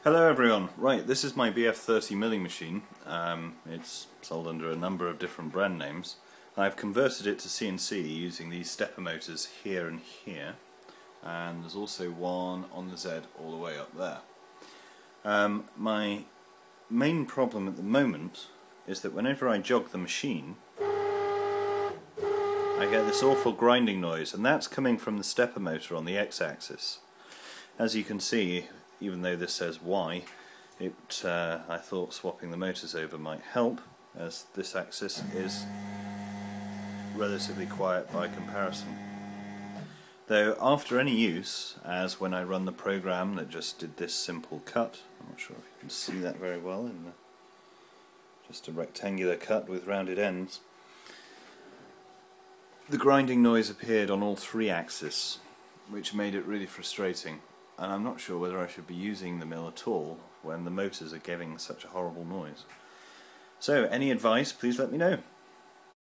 Hello everyone. Right, this is my BF30 milling machine. It's sold under a number of different brand names. I've converted it to CNC using these stepper motors here and here, and there's also one on the Z all the way up there. My main problem at the moment is that whenever I jog the machine I get this awful grinding noise, and that's coming from the stepper motor on the X-axis. As you can see, even though this says Y, I thought swapping the motors over might help, as this axis is relatively quiet by comparison. Though after any use, as when I run the program that just did this simple cut, I'm not sure if you can see that very well, just a rectangular cut with rounded ends, the grinding noise appeared on all three axes, which made it really frustrating. And I'm not sure whether I should be using the mill at all when the motors are giving such a horrible noise. So, any advice, please let me know.